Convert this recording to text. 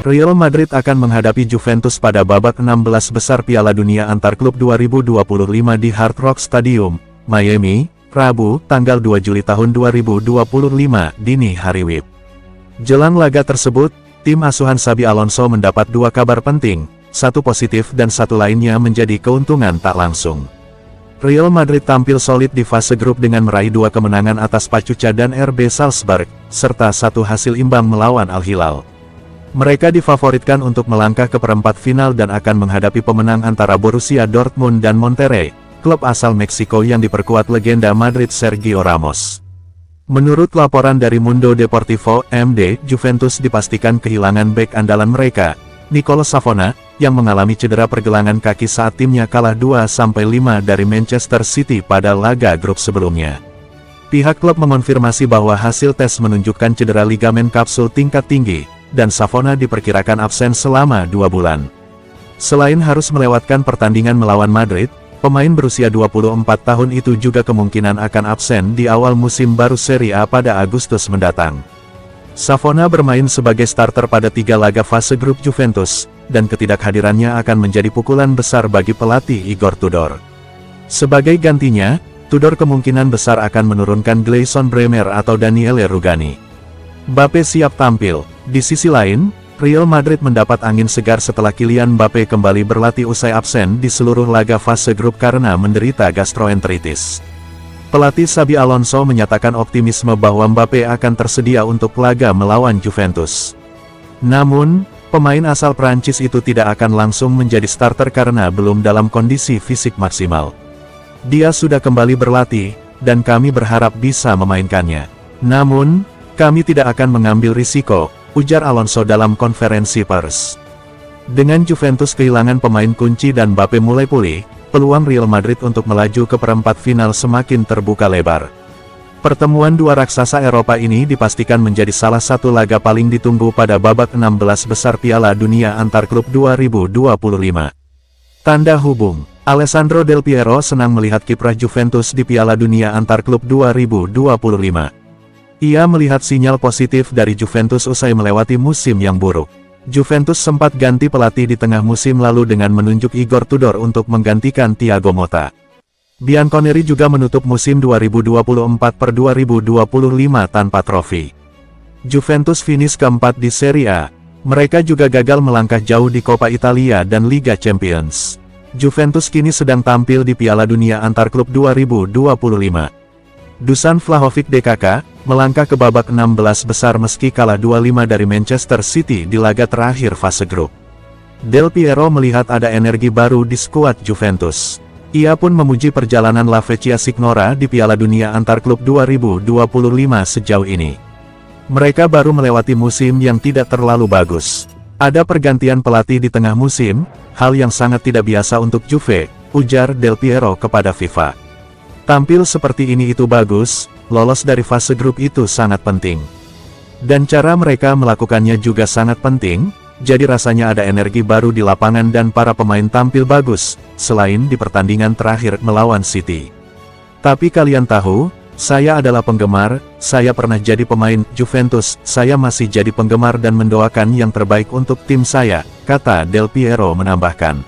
Real Madrid akan menghadapi Juventus pada babak 16 besar Piala Dunia Antar Klub 2025 di Hard Rock Stadium, Miami, Rabu, tanggal 2 Juli tahun 2025, dini hari WIB. Jelang laga tersebut, tim asuhan Xabi Alonso mendapat dua kabar penting, satu positif dan satu lainnya menjadi keuntungan tak langsung. Real Madrid tampil solid di fase grup dengan meraih dua kemenangan atas Pachuca dan RB Salzburg, serta satu hasil imbang melawan Al Hilal. Mereka difavoritkan untuk melangkah ke perempat final dan akan menghadapi pemenang antara Borussia Dortmund dan Monterrey, klub asal Meksiko yang diperkuat legenda Madrid Sergio Ramos. Menurut laporan dari Mundo Deportivo, MD, Juventus dipastikan kehilangan bek andalan mereka, Nicolo Savona, yang mengalami cedera pergelangan kaki saat timnya kalah 2-5 dari Manchester City pada laga grup sebelumnya. Pihak klub mengonfirmasi bahwa hasil tes menunjukkan cedera ligamen kapsul tingkat tinggi, dan Savona diperkirakan absen selama 2 bulan. Selain harus melewatkan pertandingan melawan Madrid, pemain berusia 24 tahun itu juga kemungkinan akan absen di awal musim baru Serie A pada Agustus mendatang. Savona bermain sebagai starter pada 3 laga fase grup Juventus, dan ketidakhadirannya akan menjadi pukulan besar bagi pelatih Igor Tudor. Sebagai gantinya, Tudor kemungkinan besar akan menurunkan Gleison Bremer atau Daniele Rugani. Mbappe siap tampil. Di sisi lain, Real Madrid mendapat angin segar setelah Kylian Mbappe kembali berlatih usai absen di seluruh laga fase grup karena menderita gastroenteritis. Pelatih Xabi Alonso menyatakan optimisme bahwa Mbappe akan tersedia untuk laga melawan Juventus. Namun, pemain asal Prancis itu tidak akan langsung menjadi starter karena belum dalam kondisi fisik maksimal. Dia sudah kembali berlatih, dan kami berharap bisa memainkannya. Namun, kami tidak akan mengambil risiko, ujar Alonso dalam konferensi pers. Dengan Juventus kehilangan pemain kunci dan Mbappe mulai pulih, peluang Real Madrid untuk melaju ke perempat final semakin terbuka lebar. Pertemuan dua raksasa Eropa ini dipastikan menjadi salah satu laga paling ditunggu pada babak 16 besar Piala Dunia Antar Klub 2025. Tanda hubung. Alessandro Del Piero senang melihat kiprah Juventus di Piala Dunia Antar Klub 2025. Ia melihat sinyal positif dari Juventus usai melewati musim yang buruk. Juventus sempat ganti pelatih di tengah musim lalu dengan menunjuk Igor Tudor untuk menggantikan Thiago Motta. Bianconeri juga menutup musim 2024-2025 tanpa trofi. Juventus finish keempat di Serie A. Mereka juga gagal melangkah jauh di Coppa Italia dan Liga Champions. Juventus kini sedang tampil di Piala Dunia Antar Klub 2025. Dusan Vlahovic DKK, melangkah ke babak 16 besar meski kalah 2-5 dari Manchester City di laga terakhir fase grup. Del Piero melihat ada energi baru di skuad Juventus. Ia pun memuji perjalanan La Vecchia Signora di Piala Dunia Antar Klub 2025 sejauh ini. Mereka baru melewati musim yang tidak terlalu bagus. Ada pergantian pelatih di tengah musim, hal yang sangat tidak biasa untuk Juve, ujar Del Piero kepada FIFA. Tampil seperti ini itu bagus, lolos dari fase grup itu sangat penting. Dan cara mereka melakukannya juga sangat penting, jadi rasanya ada energi baru di lapangan dan para pemain tampil bagus, selain di pertandingan terakhir melawan City. Tapi kalian tahu, saya adalah penggemar, saya pernah jadi pemain Juventus, saya masih jadi penggemar dan mendoakan yang terbaik untuk tim saya, kata Del Piero menambahkan.